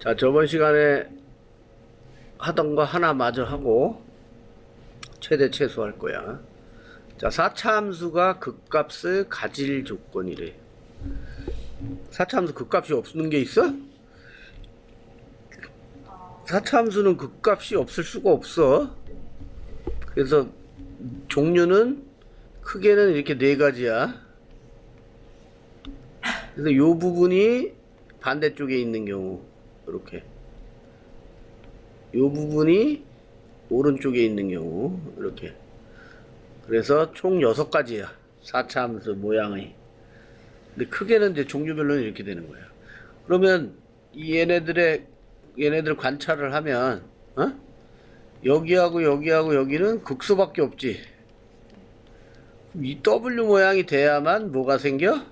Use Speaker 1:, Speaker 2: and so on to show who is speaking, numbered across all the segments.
Speaker 1: 자, 저번 시간에 하던 거 하나 마저 하고 최대 최소할 거야. 자, 4차 함수가 극값을 가질 조건이래. 4차 함수 극값이 없는 게 있어? 4차 함수는 극값이 없을 수가 없어. 그래서 종류는 크게는 이렇게 네 가지야. 그래서 요 부분이 반대쪽에 있는 경우 이렇게, 요 부분이 오른쪽에 있는 경우 이렇게. 그래서 총 6가지야 4차 함수 모양이. 근데 크게는 이제 종류별로는 이렇게 되는 거야. 그러면 이 얘네들 관찰을 하면 여기하고 여기하고 여기는 극소밖에 없지. 이 W 모양이 돼야만 뭐가 생겨?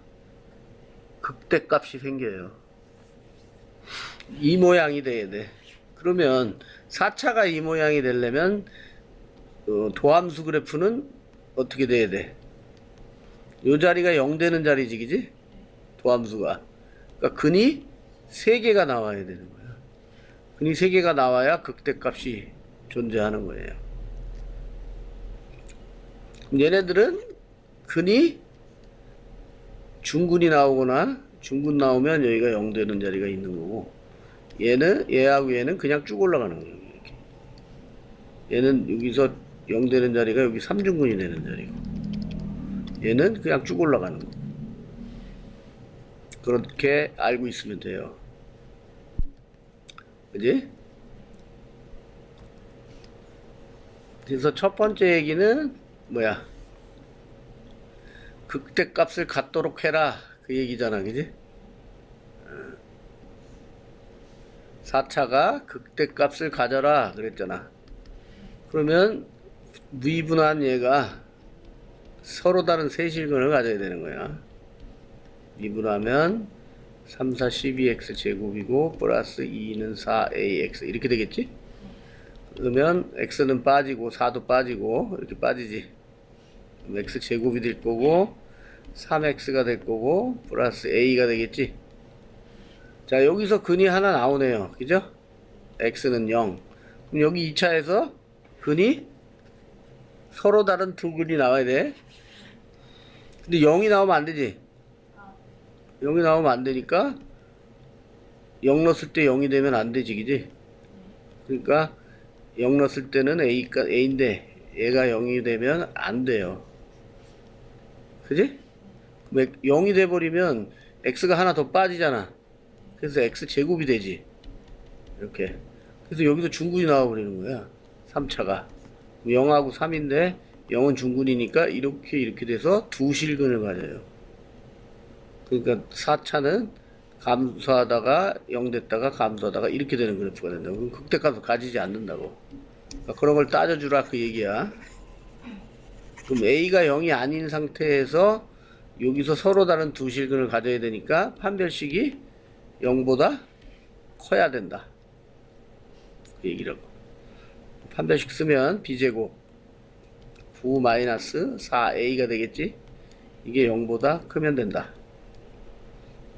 Speaker 1: 극대값이 생겨요. 이 모양이 돼야 돼. 그러면 4차가 이 모양이 되려면 도함수 그래프는 어떻게 돼야 돼? 요 자리가 0 되는 자리지, 그지? 도함수가. 그러니까 근이 3개가 나와야 되는 거야. 근이 3개가 나와야 극대값이 존재하는 거예요. 얘네들은 근이 중근이 나오거나 중근 나오면 여기가 0 되는 자리가 있는 거고, 얘하고 얘는 그냥 쭉 올라가는 거예요. 이렇게. 얘는 여기서 0 되는 자리가 여기 3중근이 되는 자리고, 얘는 그냥 쭉 올라가는 거. 그렇게 알고 있으면 돼요. 그지? 그래서 첫 번째 얘기는 뭐야? 극대값을 갖도록 해라, 그 얘기잖아, 그지? 4차가 극대값을 가져라 그랬잖아. 그러면 미분한 얘가 서로 다른 세실근을 가져야 되는 거야. 미분하면 3, 4, 12x 제곱이고 플러스 2는 4ax 이렇게 되겠지? 그러면 x는 빠지고 4도 빠지고 이렇게 빠지지. 그럼 x 제곱이 될 거고 3x가 될 거고 플러스 a가 되겠지. 자, 여기서 근이 하나 나오네요. 그죠? x는 0. 그럼 여기 2차에서 근이 서로 다른 두 근이 나와야 돼. 근데 0이 나오면 안 되지. 0이 나오면 안 되니까 0 넣었을 때 0이 되면 안 되지, 그지? 그러니까 0 넣었을 때는 a인데 얘가 0이 되면 안 돼요. 그지? 0이 돼버리면 x가 하나 더 빠지잖아. 그래서 x 제곱이 되지. 이렇게. 그래서 여기서 중근이 나와버리는 거야. 3차가. 0하고 3인데 0은 중근이니까 이렇게 돼서 두 실근을 가져요. 그러니까 4차는 감소하다가 0 됐다가 감소하다가 이렇게 되는 그래프가 된다고. 그럼 극대값을 가지지 않는다고. 그러니까 그런 걸 따져주라 그 얘기야. 그럼 a가 0이 아닌 상태에서 여기서 서로 다른 두 실근을 가져야 되니까 판별식이 0보다 커야 된다, 그 얘기라고. 판별식 쓰면 b제곱 9 마이너스 4a가 되겠지. 이게 0보다 크면 된다.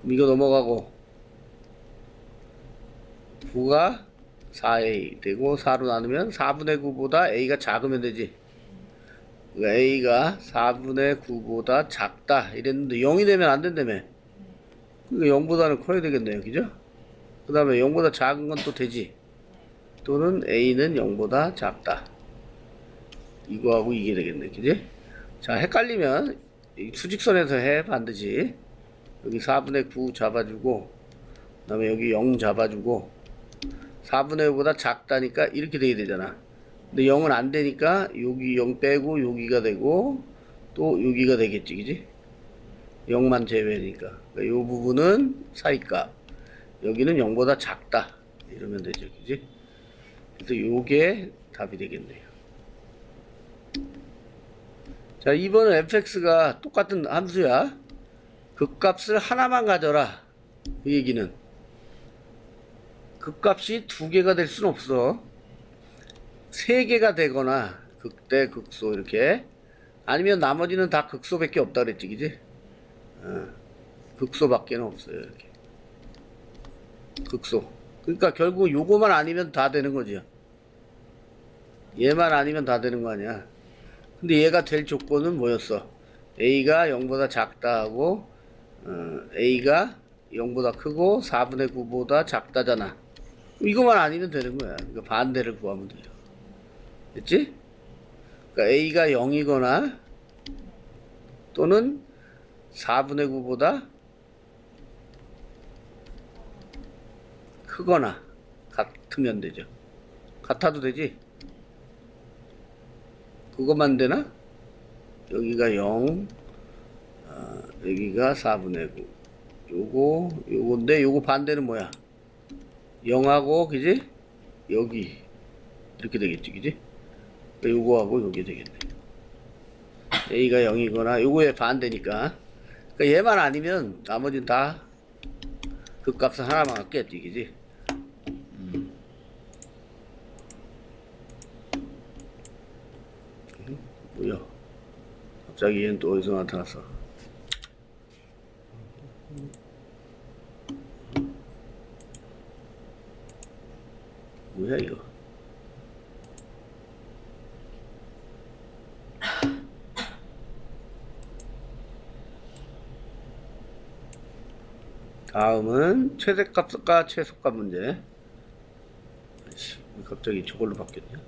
Speaker 1: 이거 넘어가고 9가 4a 되고 4로 나누면 4분의 9보다 a가 작으면 되지. 그러니까 a가 4분의 9보다 작다 이랬는데 0이 되면 안 된다며. 그러니까 0보다는 커야 되겠네요, 그죠? 그 다음에 0보다 작은 건 또 되지. 또는 a는 0보다 작다, 이거하고 이게 되겠네, 그지? 자, 헷갈리면 수직선에서 해, 반드시. 여기 4분의 9 잡아주고 그 다음에 여기 0 잡아주고 4분의 5보다 작다니까 이렇게 돼야 되잖아. 근데 0은 안 되니까 여기 0 빼고 여기가 되고 또 여기가 되겠지, 그지? 0만 제외니까. 그러니까 요 부분은 사이값, 여기는 0보다 작다 이러면 되죠, 그지? 그래서 요게 답이 되겠네요. 자, 2번은 fx가 똑같은 함수야. 극값을 하나만 가져라, 그 얘기는 극값이 2개가 될 수는 없어. 3개가 되거나 극대, 극소 이렇게, 아니면 나머지는 다 극소밖에 없다 그랬지, 그지? 극소밖에는 없어요. 이렇게 극소. 그러니까 결국 요거만 아니면 다 되는 거지. 얘만 아니면 다 되는 거 아니야. 근데 얘가 될 조건은 뭐였어? a가 0보다 작다 하고 a가 0보다 크고 4분의 9보다 작다잖아. 이거만 아니면 되는 거야. 그러니까 반대를 구하면 돼요. 됐지? 그러니까 a가 0이거나 또는 4분의 9보다 크거나 같으면 되죠. 같아도 되지? 그것만 되나? 여기가 0, 여기가 4분의 9. 요건데, 요거 반대는 뭐야? 0하고, 그지? 여기. 이렇게 되겠지, 그지? 그러니까 요거하고 요게 되겠네. a가 0이거나, 요거의 반대니까. 그러니까 얘만 아니면, 나머지는 다 그 값을 하나만 갖겠지, 그지? 뭐야? 갑자기 얘는 또 어디서 나타났어? 뭐야 이거? 다음은 최대값과 최소값 문제. 갑자기 저걸로 바뀌었냐?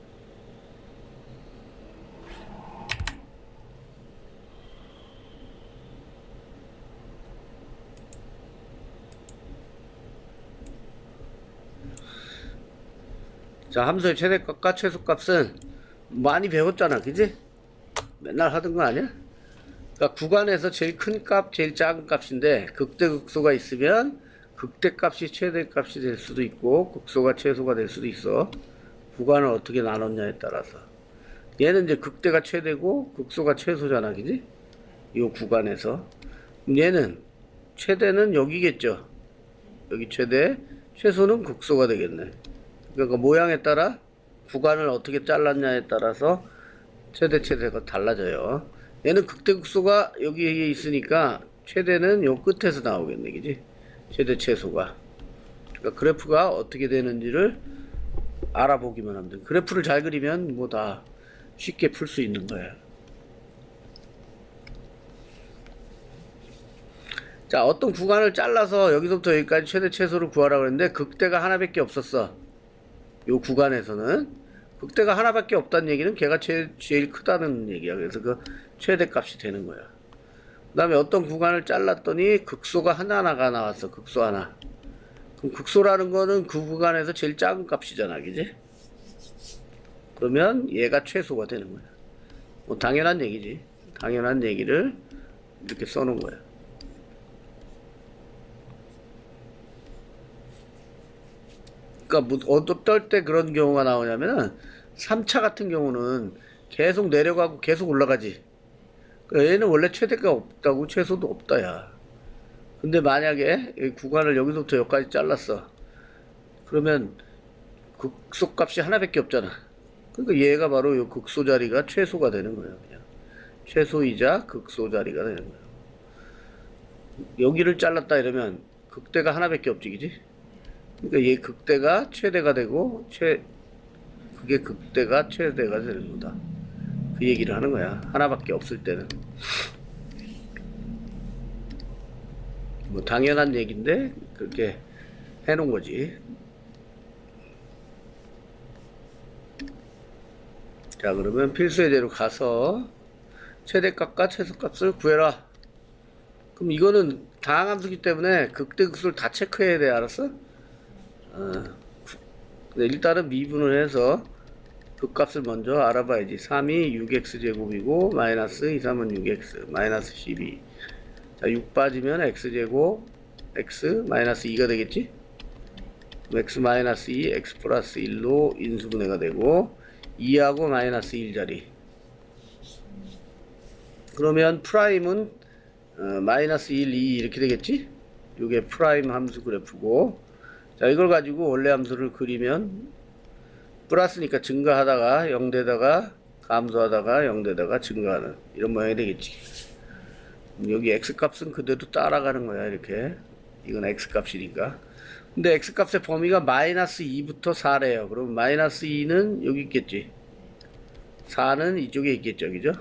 Speaker 1: 자, 함수의 최대값과 최소값은 많이 배웠잖아, 그지? 맨날 하던 거 아니야? 그러니까 구간에서 제일 큰 값, 제일 작은 값인데 극대극소가 있으면 극대값이 최대값이 될 수도 있고 극소가 최소가 될 수도 있어. 구간을 어떻게 나눴냐에 따라서. 얘는 이제 극대가 최대고 극소가 최소잖아, 그지? 이 구간에서. 얘는 최대는 여기겠죠. 여기 최대, 최소는 극소가 되겠네. 그러니까 모양에 따라 구간을 어떻게 잘랐냐에 따라서 최대가 달라져요. 얘는 극대극소가 여기에 있으니까 최대는 요 끝에서 나오겠네, 그지? 최대 최소가. 그러니까 그래프가 어떻게 되는지를 알아보기만 하면 돼. 그래프를 잘 그리면 뭐 다 쉽게 풀 수 있는 거야. 자, 어떤 구간을 잘라서 여기서부터 여기까지 최대 최소를 구하라고 했는데 극대가 하나밖에 없었어. 요 구간에서는 극대가 하나밖에 없다는 얘기는 걔가 제일 크다는 얘기야. 그래서 그 최대값이 되는 거야. 그 다음에 어떤 구간을 잘랐더니 극소가 하나가 나왔어. 극소 하나. 그럼 극소라는 거는 그 구간에서 제일 작은 값이잖아, 그지? 그러면 얘가 최소가 되는 거야. 뭐 당연한 얘기지. 당연한 얘기를 이렇게 써놓은 거야. 그러니까 뭐 어떨 때 그런 경우가 나오냐면은 3차 같은 경우는 계속 내려가고 계속 올라가지. 그러니까 얘는 원래 최대가 없다고 최소도 없다 야. 근데 만약에 이 구간을 여기서부터 여기까지 잘랐어. 그러면 극소 값이 하나밖에 없잖아. 그러니까 얘가 바로 이 극소 자리가 최소가 되는 거예요. 그냥 최소이자 극소 자리가 되는 거예요. 여기를 잘랐다 이러면 극대가 하나밖에 없지, 그지? 그러니까 얘 극대가 최대가 되고 그게 극대가 최대가 되는 거다. 그 얘기를 하는 거야. 하나밖에 없을 때는. 뭐 당연한 얘기인데 그렇게 해놓은 거지. 자, 그러면 필수 예제로 가서 최대값과 최소값을 구해라. 그럼 이거는 다항함수기 때문에 극대극소를 다 체크해야 돼. 알았어? 근데 일단은 미분을 해서 그 값을 먼저 알아봐야지. 3이 6x제곱이고 마이너스 2, 3은 6x 마이너스 12. 자, 6 빠지면 x제곱 x 마이너스 2가 되겠지? x 마이너스 2 x 플러스 1로 인수분해가 되고 2하고 마이너스 1자리. 그러면 프라임은 마이너스 1, 2 이렇게 되겠지? 이게 프라임 함수 그래프고, 자, 이걸 가지고 원래 함수를 그리면 플러스니까 증가하다가 0되다가 감소하다가 0되다가 증가하는 이런 모양이 되겠지. 여기 x 값은 그대로 따라가는 거야. 이렇게 이건 x 값이니까 근데 x값의 범위가 마이너스 2부터 4래요. 그럼 마이너스 2는 여기 있겠지. 4는 이쪽에 있겠죠. 그죠?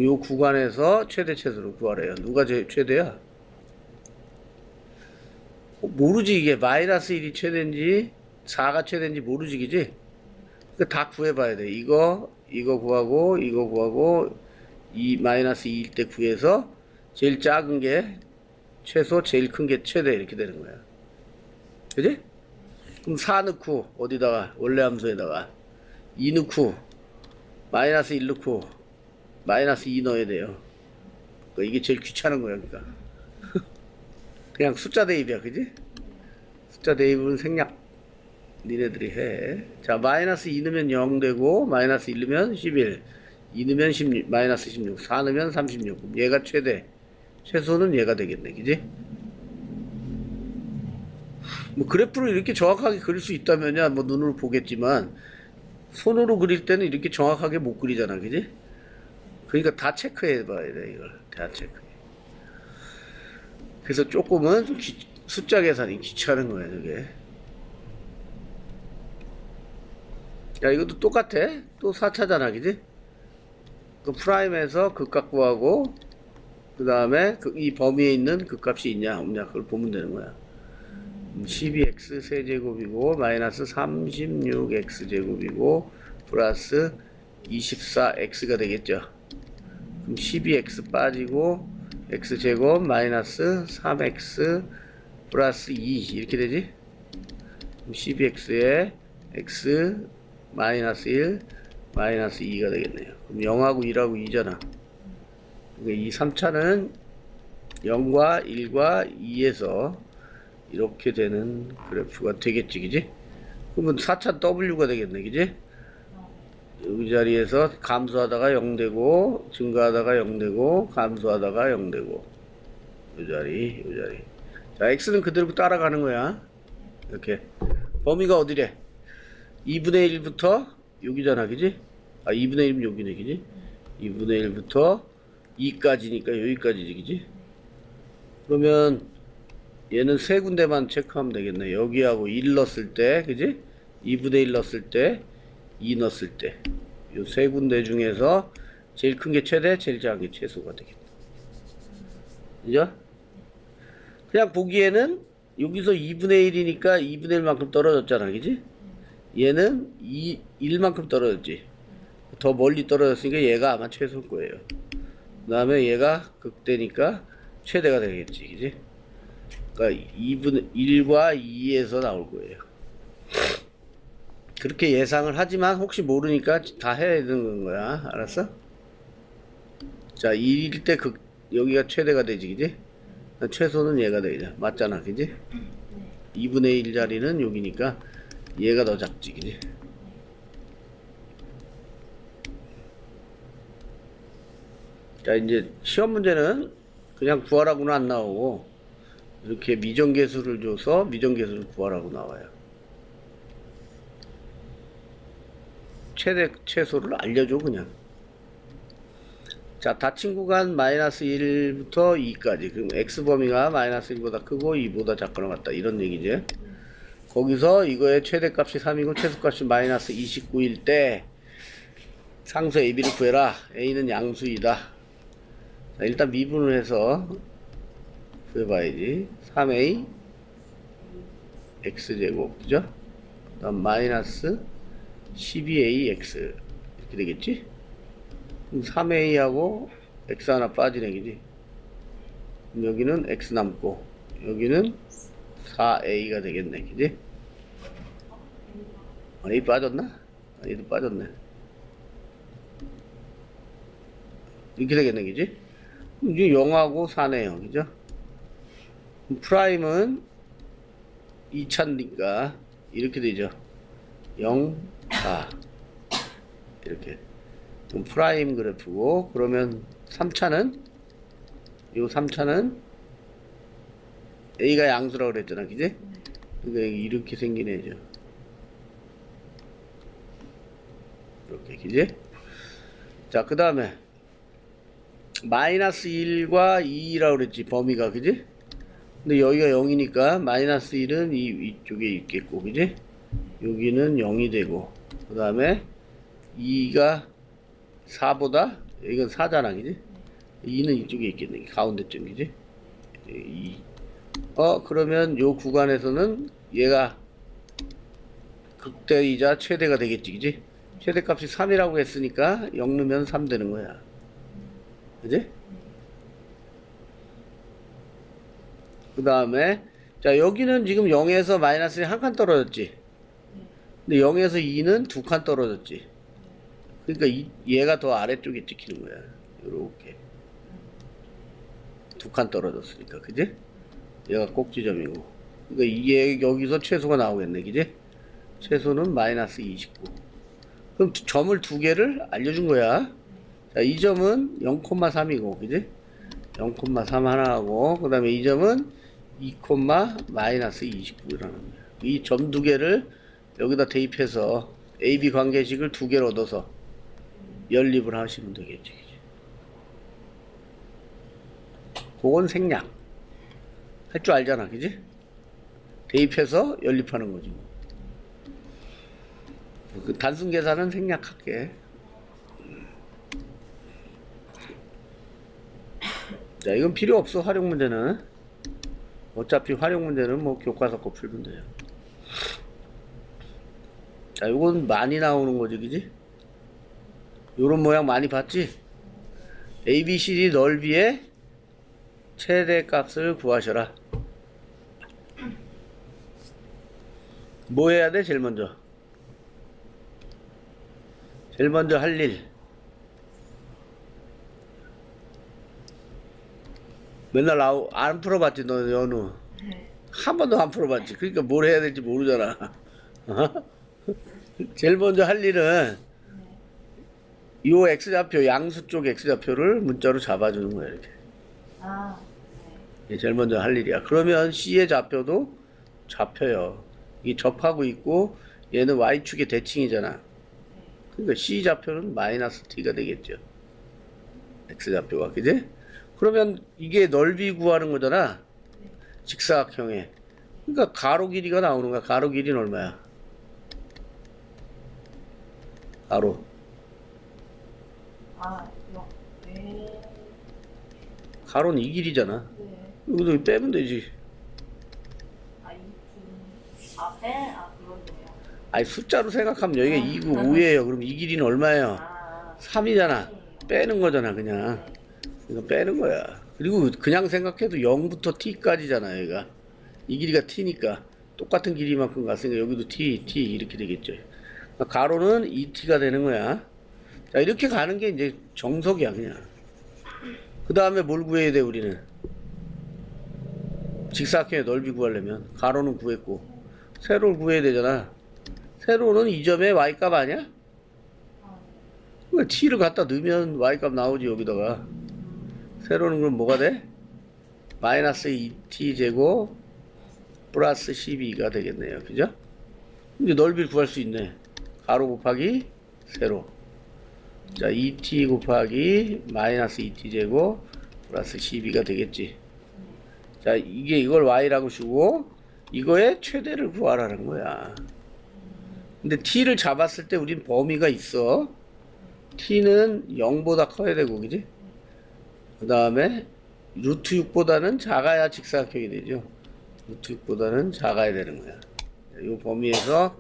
Speaker 1: 요 구간에서 최대 최소를 구하래요. 누가 최대야? 모르지. 이게 마이너스 1이 최대인지 4가 최대인지 모르지. 그지? 다 구해봐야 돼. 이거 구하고 이거 구하고 이 마이너스 2일 때 구해서 제일 작은 게 최소, 제일 큰 게 최대 이렇게 되는 거야. 그지? 그럼 4 넣고 어디다가 원래 함수에다가 2 넣고 마이너스 1 넣고 마이너스 2 넣어야 돼요. 그러니까 이게 제일 귀찮은 거야. 그러니까 그냥 숫자 대입이야. 그지? 숫자 대입은 생략 니네들이 해. 자, 마이너스 2 넣으면 0 되고 마이너스 1 넣으면 11, 2 넣으면 16, 마이너스 16, 4 넣으면 36. 그럼 얘가 최대, 최소는 얘가 되겠네. 그지? 뭐 그래프를 이렇게 정확하게 그릴 수 있다면야 뭐 눈으로 보겠지만 손으로 그릴 때는 이렇게 정확하게 못 그리잖아. 그지? 그러니까 다 체크해 봐야 돼. 이걸 다 체크해. 그래서 조금은 숫자 계산이 귀찮은 거야. 저게. 야, 이것도 똑같아. 또 4차잖아. 그지? 그 프라임에서 극값 구하고 그 다음에 이 범위에 있는 극값이 있냐 없냐 그걸 보면 되는 거야. 12x 세제곱이고 마이너스 36x 제곱이고 플러스 24x가 되겠죠. 그럼 12x 빠지고 x 제곱 마이너스 3x 플러스 2 이렇게 되지. 그럼 12x에 x 마이너스 1 마이너스 2가 되겠네요. 그럼 0하고 1하고 2잖아. 그러니까 이 3차는 0과 1과 2에서 이렇게 되는 그래프가 되겠지. 그지? 그러면 4차 W가 되겠네. 그지? 여기 자리에서 감소하다가 0 되고 증가하다가 0 되고 감소하다가 0 되고 이 자리. 자, x는 그대로 따라가는 거야. 이렇게 범위가 어디래? 2분의 1부터 여기잖아. 그지? 아, 2분의 1은 여기네. 그지? 2분의 1부터 2까지니까 여기까지지. 그지? 그러면 얘는 세 군데만 체크하면 되겠네. 여기하고 1 넣었을 때, 그지? 2분의 1 넣었을 때, 2 넣었을 때. 요 세 군데 중에서 제일 큰 게 최대, 제일 작은 게 최소가 되겠네. 그죠? 그냥 보기에는 여기서 2분의 1이니까 2분의 1만큼 떨어졌잖아. 그지? 얘는 1만큼 떨어졌지. 더 멀리 떨어졌으니까 얘가 아마 최소일 거예요. 그 다음에 얘가 극대니까 최대가 되겠지. 그지? 그러니까 2분의 1과 2에서 나올 거예요. 그렇게 예상을 하지만 혹시 모르니까 다 해야 되는 거야. 알았어? 자, 1일 때 여기가 최대가 되지. 그지? 최소는 얘가 되죠. 맞잖아. 그지? 2분의 1 자리는 여기니까 얘가 더 작지. 그지? 자, 이제 시험 문제는 그냥 구하라고는 안 나오고 이렇게 미정계수를 줘서 미정계수를 구하라고 나와요. 최대 최소를 알려줘. 그냥. 자, 닫힌 구간 마이너스 1부터 2까지. 그럼 x 범위가 마이너스 1보다 크고 2보다 작거나 같다 이런 얘기지. 거기서 이거의 최대값이 3이고 최소값이 마이너스 29일 때 상수 AB를 구해라. A는 양수이다. 자, 일단 미분을 해서 구해봐야지. 3A x제곱, 그죠? 그 다음 마이너스 12AX 이렇게 되겠지? 그럼 3A하고 X 하나 빠지네. 그지? 그럼 여기는 X 남고 여기는 4A가 되겠네. 그지? A 빠졌나? 얘도 빠졌네. 이렇게 되겠네. 그지? 이제 0하고 4네요. 그죠? 프라임은 2차니까 이렇게 되죠. 0, 4 이렇게. 그럼 프라임 그래프고 그러면 3차는 요 3차는 A가 양수라고 그랬잖아. 그지? 그러니까 이렇게 생긴 애죠. 이렇게. 그지? 자, 그 다음에 마이너스 1과 2라고 그랬지. 범위가. 그지? 근데 여기가 0이니까 마이너스 1은 이쪽에 있겠고, 그지? 여기는 0이 되고, 그 다음에 2가 4보다, 이건 4잖아, 그지? 2는 이쪽에 있겠네, 가운데쯤, 그지? 2. 그러면 요 구간에서는 얘가 극대이자 최대가 되겠지, 그지? 최대값이 3이라고 했으니까 0 넣으면 3 되는 거야. 그지? 그 다음에 자 여기는 지금 0에서 마이너스 한 칸 떨어졌지. 근데 0에서 2는 두 칸 떨어졌지. 그러니까 얘가 더 아래쪽에 찍히는 거야. 요렇게 두 칸 떨어졌으니까, 그지? 얘가 꼭지점이고, 그러니까 얘 여기서 최소가 나오겠네, 그지? 최소는 마이너스 29. 그럼 점을 두 개를 알려준 거야. 자, 이 점은 0,3이고, 그지? 0,3 하나 하고, 그 다음에 이 점은 2, 마이너스 29라는 거야. 이 점 두 개를 여기다 대입해서 AB 관계식을 두 개를 얻어서 연립을 하시면 되겠지. 그건 생략. 할 줄 알잖아, 그지? 대입해서 연립하는 거지. 그 단순 계산은 생략할게. 자, 이건 필요 없어, 활용 문제는. 어차피 활용 문제는 뭐 교과서 거 풀면 돼요. 자, 이건 많이 나오는 거지, 그지? 요런 모양 많이 봤지? ABCD 넓이의 최대값을 구하셔라. 뭐 해야 돼, 제일 먼저? 제일 먼저 할 일. 맨날 안 풀어봤지, 너 연우. 한 번도 안 풀어봤지. 그러니까 뭘 해야 될지 모르잖아. 제일 먼저 할 일은 요 X좌표, 양수 쪽 X좌표를 문자로 잡아주는 거야, 이렇게. 이게 제일 먼저 할 일이야. 그러면 C의 좌표도 잡혀요. 이게 접하고 있고, 얘는 Y축의 대칭이잖아. 그러니까 C 좌표는 마이너스 T가 되겠죠. X좌표가, 그지? 그러면 이게 넓이 구하는 거잖아. 직사각형에. 그러니까 가로 길이가 나오는 거야. 가로 길이는 얼마야? 가로. 가로는 이 길이잖아. 여기서 빼면 되지. 아니, 숫자로 생각하면 여기가 2고 5예요. 그럼 이 길이는 얼마예요? 3이잖아. 빼는 거잖아, 그냥. 이거 빼는 거야. 그리고 그냥 생각해도 0부터 t까지잖아, 얘가. 이 길이가 t니까 똑같은 길이만큼 갔으니까 여기도 t 이렇게 되겠죠. 그러니까 가로는 2t가 되는 거야. 자, 이렇게 가는 게 이제 정석이야, 그냥. 그 다음에 뭘 구해야 돼, 우리는? 직사각형의 넓이 구하려면 가로는 구했고 세로를 구해야 되잖아. 세로는 이 점의 y값 아니야? t를 갖다 넣으면 y값 나오지, 여기다가. 세로는 그럼 뭐가 돼? 마이너스 2t 제곱 플러스 12가 되겠네요, 그죠? 이제 넓이를 구할 수 있네. 가로 곱하기 세로. 자, 2t 곱하기 마이너스 2t 제곱 플러스 12가 되겠지. 자, 이걸 y라고 주고 이거의 최대를 구하라는 거야. 근데 t를 잡았을 때 우린 범위가 있어. t는 0보다 커야 되고, 그지? 그 다음에 루트 6보다는 작아야 직사각형이 되죠. 루트 6보다는 작아야 되는 거야. 이 범위에서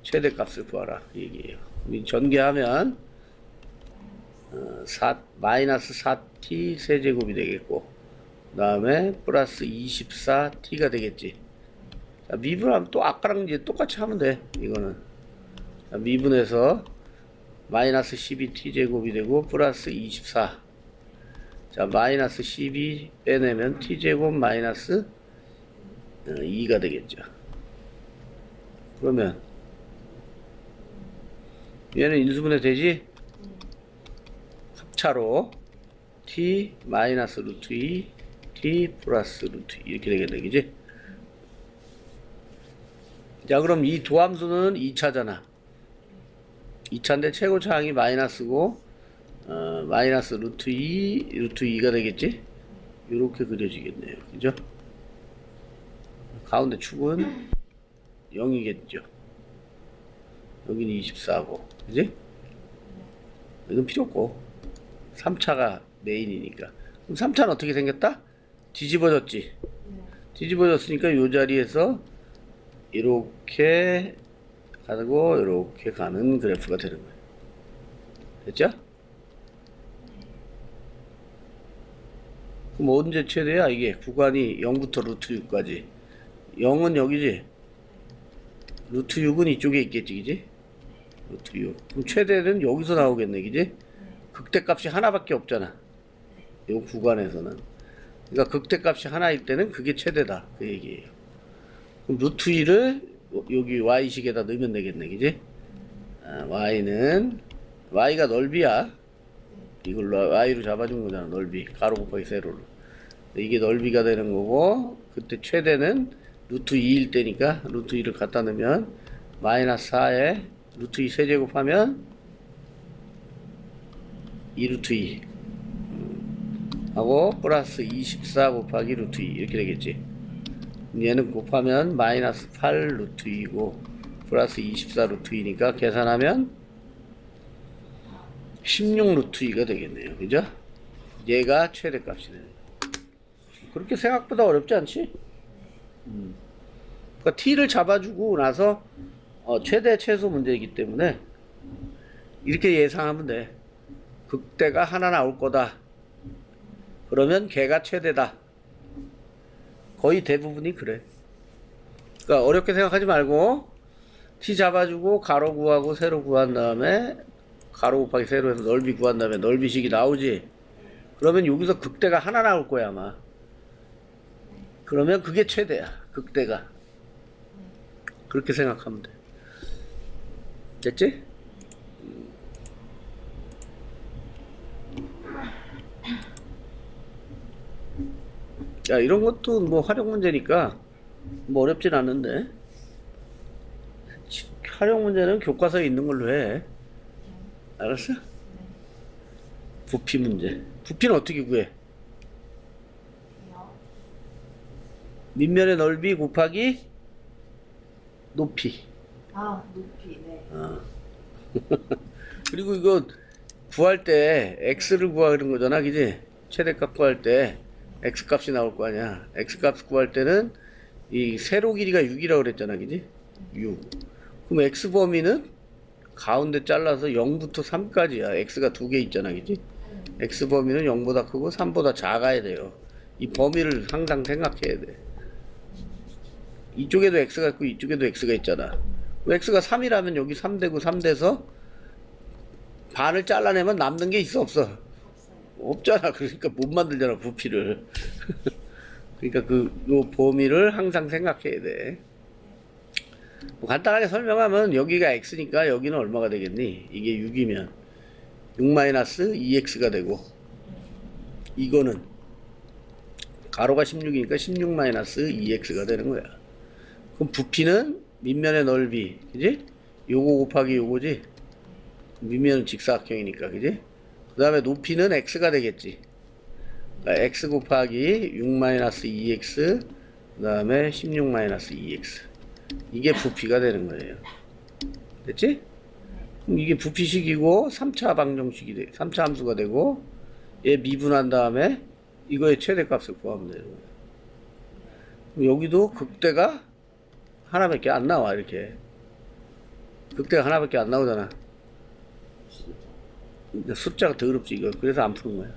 Speaker 1: 최대값을 구하라, 그 얘기예요. 전개하면 마이너스 4t 세제곱이 되겠고, 그 다음에 플러스 24t가 되겠지. 자, 미분하면 또 아까랑 이제 똑같이 하면 돼. 이거는 자, 미분해서 마이너스 12t 제곱이 되고 플러스 24. 자, 마이너스 12 빼내면 t 제곱 마이너스 2가 되겠죠. 그러면 얘는 인수분해 되지? 합차로 t 마이너스 루트 2 t 플러스 루트 2 이렇게 되겠네, 그지? 자, 그럼 이 도함수는 2차잖아. 2차인데 최고차항이 마이너스고 마이너스 루트 2가 되겠지? 이렇게 그려지겠네요, 그죠? 가운데 축은 0이겠죠. 여기는 24고, 그지? 이건 필요 없고 3차가 메인이니까. 그럼 3차는 어떻게 생겼다? 뒤집어졌지. 뒤집어졌으니까 이 자리에서 이렇게 가고 이렇게 가는 그래프가 되는 거예요. 됐죠? 그럼 언제 최대야? 이게 구간이 0부터 루트 6까지. 0은 여기지? 루트 6은 이쪽에 있겠지, 그지? 루트 6. 그럼 최대는 여기서 나오겠네, 그지? 극대값이 하나밖에 없잖아. 이 구간에서는. 그러니까 극대값이 하나일 때는 그게 최대다. 그 얘기예요. 그럼 루트 2를 여기 y식에다 넣으면 되겠네, 그지? y가 넓이야. 이걸 y로 잡아준 거잖아, 넓이. 가로 곱하기 세로로. 이게 넓이가 되는 거고, 그때 최대는 루트 2일 때니까 루트 2를 갖다 넣으면 마이너스 4에 루트 2 세제곱하면 2 루트 2 하고 플러스 24 곱하기 루트 2 이렇게 되겠지. 얘는 곱하면 마이너스 8 루트 2고 플러스 24 루트 2니까 계산하면 16 루트 2가 되겠네요. 그죠? 얘가 최대값이 되는 거예요. 그렇게 생각보다 어렵지 않지? 그러니까 t를 잡아주고 나서 최대 최소 문제이기 때문에 이렇게 예상하면 돼. 극대가 하나 나올 거다. 그러면 걔가 최대다. 거의 대부분이 그래. 그러니까 어렵게 생각하지 말고 t 잡아주고 가로 구하고 세로 구한 다음에 가로 곱하기 세로에서 넓이 구한 다음에 넓이식이 나오지. 그러면 여기서 극대가 하나 나올 거야 아마. 그러면 그게 최대야. 극대가. 그렇게 생각하면 돼. 됐지? 야, 이런 것도 뭐 활용 문제니까 뭐 어렵진 않은데 활용 문제는 교과서에 있는 걸로 해. 알았어? 부피 문제. 부피는 어떻게 구해? 밑면의 넓이 곱하기 높이.
Speaker 2: 높이, 네.
Speaker 1: 그리고 이거 구할 때 x를 구하는 거잖아, 그지? 최대값 구할 때 x 값이 나올 거 아니야. x 값 구할 때는 이 세로 길이가 6이라고 그랬잖아, 그지? 6. 그럼 x 범위는 가운데 잘라서 0부터 3까지야. x가 두 개 있잖아, 그지? x 범위는 0보다 크고 3보다 작아야 돼요. 이 범위를 항상 생각해야 돼. 이쪽에도 x가 있고 이쪽에도 x가 있잖아. x가 3이라면 여기 3되고 3돼서 반을 잘라내면 남는 게 있어 없어? 없잖아. 그러니까 못 만들잖아 부피를. 그러니까 요 범위를 항상 생각해야 돼. 뭐 간단하게 설명하면 여기가 x니까 여기는 얼마가 되겠니? 이게 6이면 6-2x가 되고 이거는 가로가 16이니까 16-2x가 되는 거야. 그럼 부피는 밑면의 넓이, 그지? 요거 곱하기 요거지? 밑면은 직사각형이니까, 그지? 그 다음에 높이는 x가 되겠지. 그러니까 x 곱하기 6-2x, 그 다음에 16-2x. 이게 부피가 되는 거예요. 됐지? 그럼 이게 부피식이고 3차 방정식이 돼. 3차 함수가 되고 얘 미분한 다음에 이거의 최대값을 구하면 되는 거예요. 그럼 여기도 극대가 하나밖에 안 나와. 이렇게 극대가 하나밖에 안 나오잖아. 숫자가 더럽지 이거. 그래서 안 푸는 거야.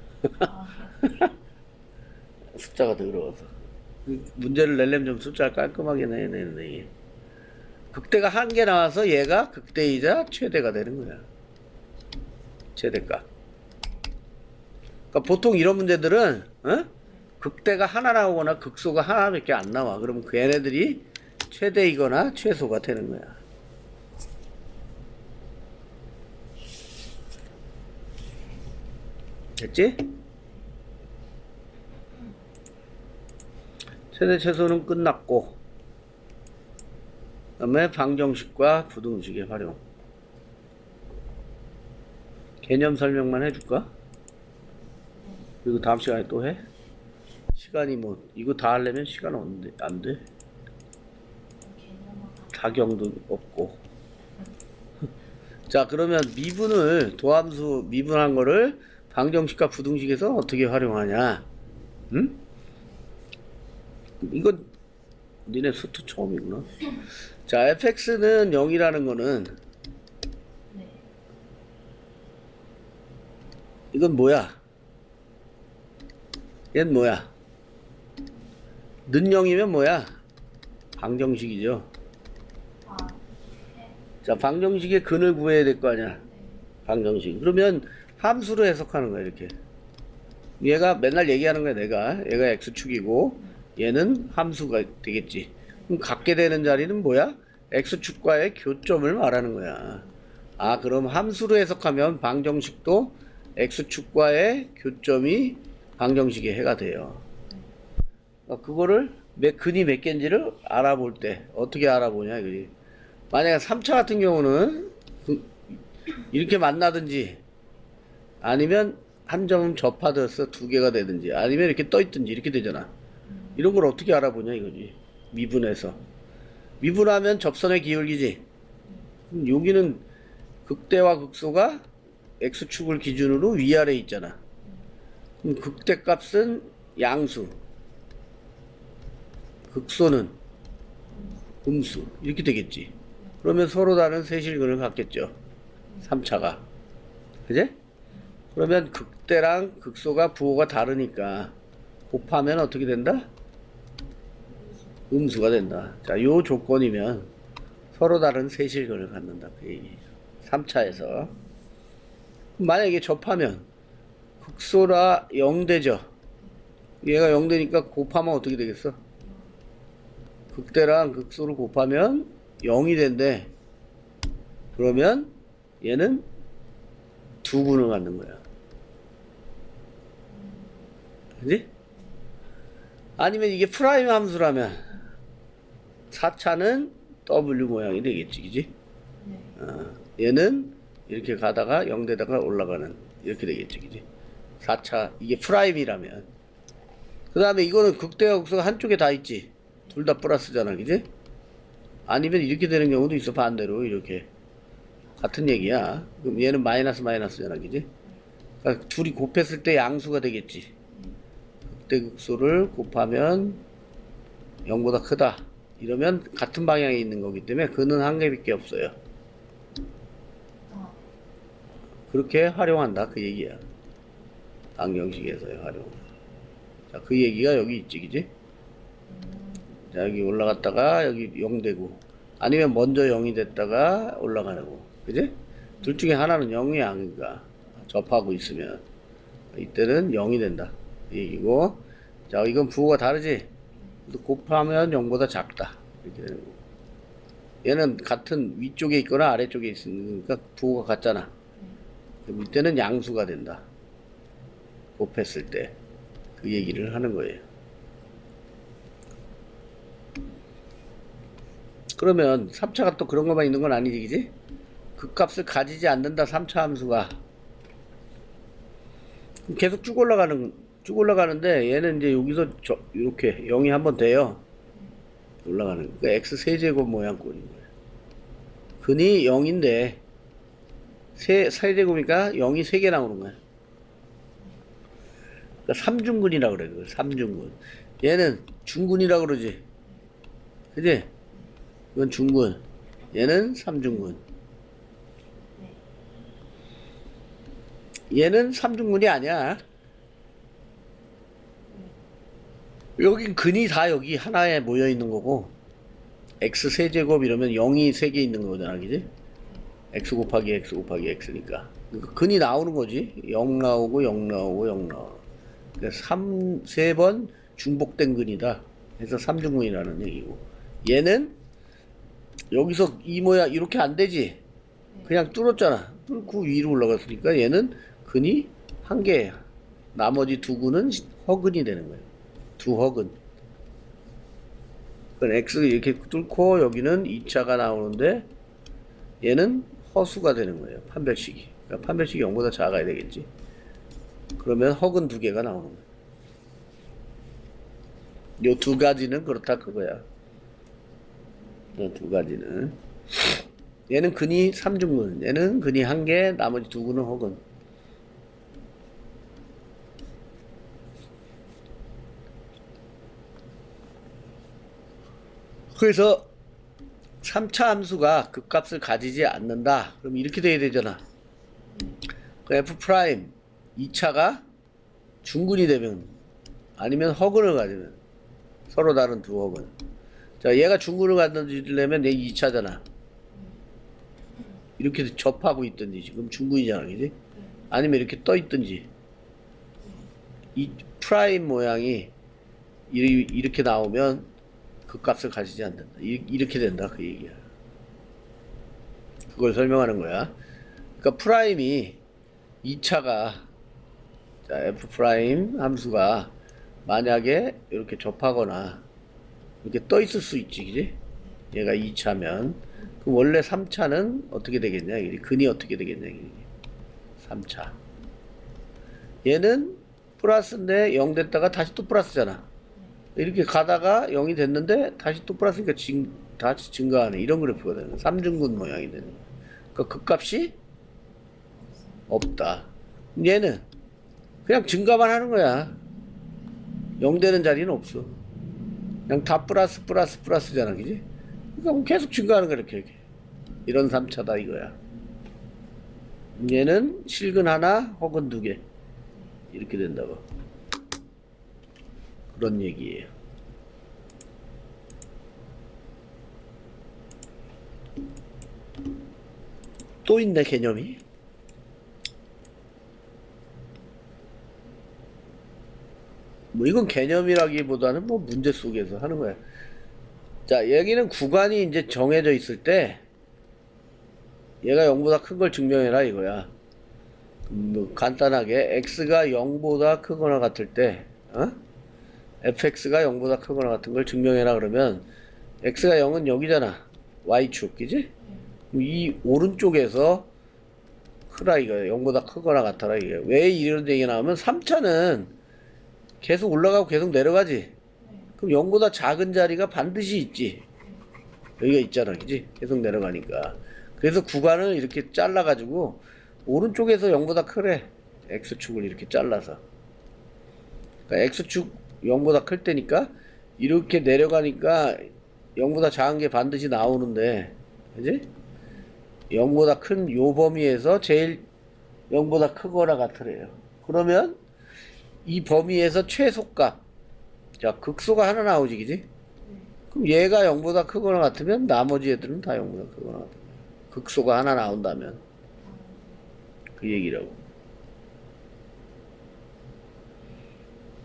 Speaker 1: 숫자가 더러워서. 문제를 내려면 좀 숫자를 깔끔하게 내야. 극대가 한 개 나와서 얘가 극대이자 최대가 되는 거야. 최대값. 그러니까 보통 이런 문제들은 극대가 하나 나오거나 극소가 하나밖에 안 나와. 그러면 그 얘네들이 최대이거나 최소가 되는 거야. 됐지? 최대 최소는 끝났고 그 다음에 방정식과 부등식의 활용. 개념 설명만 해줄까? 그리고 다음 시간에 또 해? 시간이 뭐 이거 다 하려면 시간 없는데 안 돼. 작용도 없고. 자, 그러면 미분을, 도함수 미분한 거를 방정식과 부등식에서 어떻게 활용하냐? 응? 이건 니네 수트 처음이구나. 자, fx는 0이라는 거는
Speaker 2: 네.
Speaker 1: 이건 뭐야? 얘는 뭐야? 는 0이면 뭐야? 방정식이죠.
Speaker 2: 아, 네.
Speaker 1: 자, 방정식의 근을 구해야 될 거 아니야. 방정식. 그러면 함수로 해석하는 거야, 이렇게. 얘가 맨날 얘기하는 거야, 얘가 x축이고 얘는 함수가 되겠지. 그럼 갖게 되는 자리는 뭐야? x축과의 교점을 말하는 거야. 아, 그럼 함수로 해석하면 방정식도 x축과의 교점이 방정식의 해가 돼요. 그거를 근이 몇 개인지를 알아볼 때 어떻게 알아보냐 이거지. 만약에 3차 같은 경우는 이렇게 만나든지 아니면 한 점은 접하듯서 두 개가 되든지 아니면 이렇게 떠 있든지 이렇게 되잖아. 이런 걸 어떻게 알아보냐 이거지. 미분해서 미분하면 접선의 기울기지. 여기는 극대와 극소가 x축을 기준으로 위아래 있잖아. 그럼 극대값은 양수, 극소는 음수 이렇게 되겠지. 그러면 서로 다른 세실근을 갖겠죠. 3차가. 그제? 그러면 극대랑 극소가 부호가 다르니까 곱하면 어떻게 된다? 음수가 된다. 자, 요 조건이면 서로 다른 세실근을 갖는다. 그 얘기예요. 3차에서. 만약에 접하면 극소라 0되죠. 얘가 0되니까 곱하면 어떻게 되겠어? 극대랑 극소를 곱하면 0이 된대. 그러면 얘는 두 군을 갖는 거야. 그지? 아니면 이게 프라임 함수라면 4차는 W 모양이 되겠지. 그지?
Speaker 2: 네.
Speaker 1: 얘는 이렇게 가다가 0대다가 올라가는 이렇게 되겠지. 그지? 4차 이게 프라임이라면 그 다음에 이거는 극대와 극소가 한쪽에 다 있지. 둘 다 플러스잖아. 그지? 아니면 이렇게 되는 경우도 있어. 반대로 이렇게 같은 얘기야. 그럼 얘는 마이너스잖아. 그지? 그러니까 둘이 곱했을 때 양수가 되겠지. 극대 극소를 곱하면 0보다 크다. 이러면 같은 방향에 있는 거기 때문에 그는 한 개밖에 없어요.
Speaker 2: 어,
Speaker 1: 그렇게 활용한다. 그 얘기야. 방정식에서의 활용. 자, 그 얘기가 여기 있지. 그지? 자, 여기 올라갔다가 여기 0 되고 아니면 먼저 0이 됐다가 올라가는 거. 그지? 둘 중에 하나는 0이야. 그러니까 접하고 있으면 이때는 0이 된다. 이 얘기고. 자, 이건 부호가 다르지? 곱하면 0보다 작다. 이렇게 되는 거. 얘는 같은 위쪽에 있거나 아래쪽에 있으니까 부호가 같잖아. 그럼 이때는 양수가 된다. 곱했을 때. 그 얘기를 하는 거예요. 그러면 3차가 또 그런 것만 있는 건 아니지, 그지? 그 값을 가지지 않는다, 3차 함수가. 계속 쭉 올라가는데, 얘는 이제 여기서 이렇게 0이 한번 돼요. 올라가는 거. 그러니까 x 세제곱 모양 꼴인 거예요. 근이 0인데, 세제곱이니까 0이 3개 나오는 거야. 그러니까 3중근이라고 그래, 그걸. 3중근. 얘는 중근이라고 그러지. 그지? 이건 중근. 얘는 3중근. 얘는 3중근이 아니야. 여긴 근이 다 여기 하나에 모여 있는 거고, x 세제곱 이러면 0이 3개 있는 거잖아, 그지? x 곱하기 x 곱하기 x니까. 그러니까 근이 나오는 거지. 0 나오고 0 나오고 0 나오고. 그래서 3번 중복된 근이다. 그래서 3중근이라는 얘기고. 얘는 여기서 이 모양 이렇게 안 되지. 그냥 뚫었잖아. 뚫고 위로 올라갔으니까 얘는 근이 한 개야. 나머지 두 근은 허근이 되는 거예요. 두 허근. 그럼 x 이렇게 뚫고 여기는 2차가 나오는데 얘는 허수가 되는 거예요. 판별식이. 그러니까 판별식이 0보다 작아야 되겠지. 그러면 허근 두 개가 나오는 거예요. 요 두 가지는 그렇다 그거야. 두 가지는. 얘는 근이 3중근, 얘는 근이 1개, 나머지 2근은 허근. 그래서 3차 함수가 극값을 가지지 않는다. 그럼 이렇게 돼야 되잖아. 그 f 프라임 2차가 중근이 되면 아니면 허근을 가지면 서로 다른 두 허근. 자, 얘가 중근을 가지려면 얘 2차잖아. 이렇게 접하고 있든지 지금 중근이잖아, 그지? 아니면 이렇게 떠 있든지. 이 프라임 모양이 이렇게 나오면 극값을 가지지 않는다. 이렇게 된다, 그 얘기야. 그걸 설명하는 거야. 그러니까 프라임이 2차가 자, f 프라임 함수가 만약에 이렇게 접하거나 이렇게 떠 있을 수 있지, 그지? 얘가 2차면 그럼 원래 3차는 어떻게 되겠냐? 근이 어떻게 되겠냐? 3차. 얘는 플러스인데 0 됐다가 다시 또 플러스잖아. 이렇게 가다가 0이 됐는데 다시 또 플러스니까 다시 증가하는 이런 그래프가 되는 거야. 3중근 모양이 되는 거야. 그러니까 극값이 없다. 얘는 그냥 증가만 하는 거야. 0 되는 자리는 없어. 그냥 다 플러스잖아, 그지? 그러니까 계속 증가하는 거야, 이렇게. 이런 3차다 이거야. 얘는 실근 하나, 허근 2개. 이렇게 된다고. 그런 얘기예요. 또 있네, 개념이. 뭐 이건 개념이라기보다는 뭐 문제 속에서 하는 거야. 자, 여기는 구간이 이제 정해져 있을 때 얘가 0보다 큰 걸 증명해라 이거야. 뭐 간단하게 x가 0보다 크거나 같을 때 fx가 0보다 크거나 같은 걸 증명해라 그러면 x가 0은 여기잖아. y축, 그지? 이 오른쪽에서 크라 이거야. 0보다 크거나 같아라 이게. 왜 이런 얘기가 나오면 3차는 계속 올라가고 계속 내려가지. 그럼 0보다 작은 자리가 반드시 있지. 여기가 있잖아, 그지? 계속 내려가니까. 그래서 구간을 이렇게 잘라가지고 오른쪽에서 0보다 크래. x축을 이렇게 잘라서. 그러니까 x축 0보다 클 때니까 이렇게 내려가니까 0보다 작은 게 반드시 나오는데, 그지? 0보다 큰 요 범위에서 제일 0보다 크거나 같으래요. 그러면 이 범위에서 최소값, 자, 극소가 하나 나오지, 그지? 그럼 얘가 0보다 크거나 같으면 나머지 애들은 다 0보다 크거나 같아. 극소가 하나 나온다면. 그 얘기라고.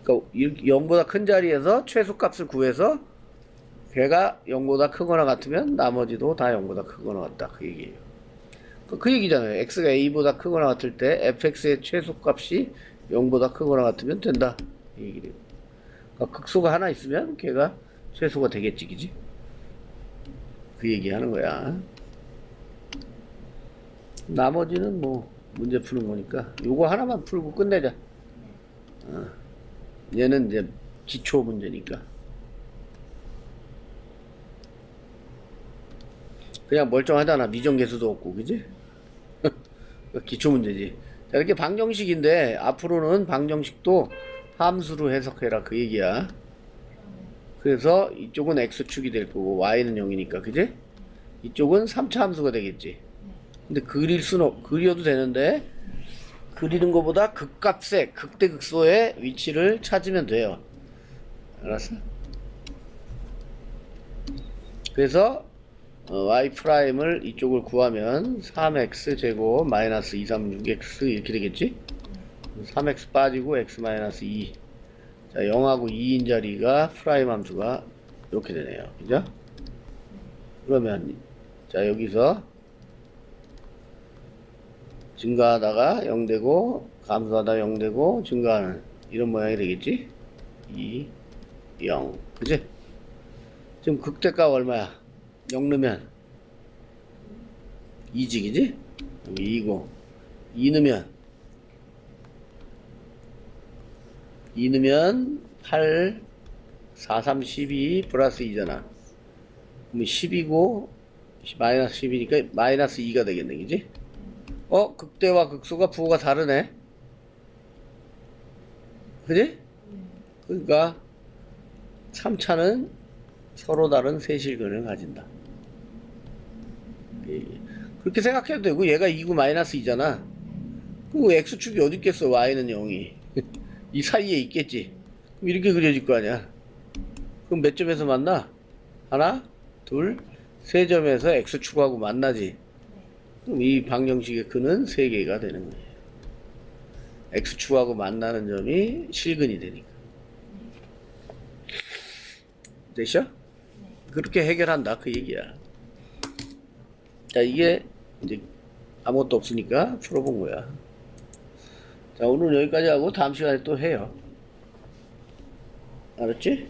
Speaker 1: 그러니까 0보다 큰 자리에서 최소값을 구해서 걔가 0보다 크거나 같으면 나머지도 다 0보다 크거나 같다. 그 얘기예요. 그 얘기잖아요. x가 a보다 크거나 같을 때 fx의 최소값이 0보다 크거나 같으면 된다. 이 얘기래요. 그러니까 극소가 하나 있으면 걔가 최소가 되겠지, 그지? 그 얘기 하는 거야. 나머지는 뭐 문제 푸는 거니까 요거 하나만 풀고 끝내자. 얘는 이제 기초 문제니까 그냥 멀쩡하잖아. 미정계수도 없고, 그지? 기초 문제지. 자, 이렇게 방정식인데 앞으로는 방정식도 함수로 해석해라 그 얘기야. 그래서 이쪽은 x축이 될 거고 y는 0이니까, 그지? 이쪽은 3차 함수가 되겠지. 근데 그려도 되는데 그리는 것보다 극값의 극대극소의 위치를 찾으면 돼요. 알았어? 그래서 y 프라임을 이쪽을 구하면 3x 제곱 마이너스 2, 3, 6x 이렇게 되겠지? 3x 빠지고 x 마이너스 2. 자, 0하고 2인 자리가 프라임 함수가 이렇게 되네요. 그죠? 그러면 자, 여기서 증가하다가 0 되고 감소하다가 0 되고 증가하는 이런 모양이 되겠지? 2, 0. 그지? 지금 극대값 얼마야? 0 넣으면 2지, 그지? 여기 2고 2 넣으면 8 4, 3, 12 플러스 2잖아. 그러면 10이고 마이너스 10이니까 마이너스 2가 되겠네, 그지? 극대와 극소가 부호가 다르네. 그지?
Speaker 2: 네.
Speaker 1: 그러니까 3차는 서로 다른 세실근을 가진다. 예. 그렇게 생각해도 되고 얘가 2고 마이너스 2잖아. 그럼 x축이 어디 있겠어? y는 0이. 이 사이에 있겠지. 그럼 이렇게 그려질 거 아니야. 그럼 몇 점에서 만나? 하나, 둘, 세 점에서 x축하고 만나지.
Speaker 2: 네.
Speaker 1: 그럼 이 방정식의 근은 3개가 되는 거예요. x축하고 만나는 점이 실근이 되니까. 됐어?
Speaker 2: 네.
Speaker 1: 그렇게 해결한다 그 얘기야. 자, 이게 이제 아무것도 없으니까 풀어본 거야. 자, 오늘 여기까지 하고 다음 시간에 또 해요. 알았지?